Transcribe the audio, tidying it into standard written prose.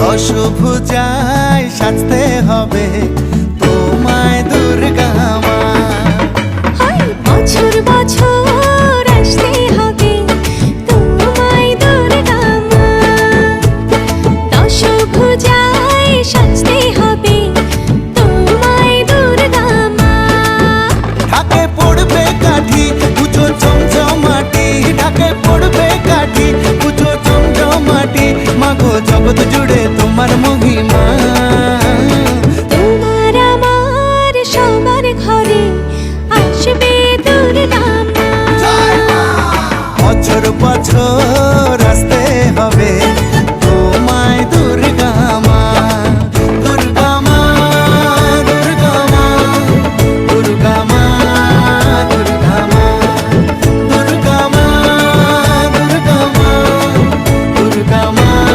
দশভুজায় সাজতে হবে তোমায় দুর্গা মা। বছর বছর আসতে হবে তোমায় দুর্গা মা। দশভুজায় সাজতে হবে তোমায় দুর্গা মা। ঢাকে পড়বে কাঠি পুজো চমচমাটি, ঢাকে পড়বে কাঠি পুজো চমচমাটি। মাগো জগৎ জুড়ে তোমার মহিমা।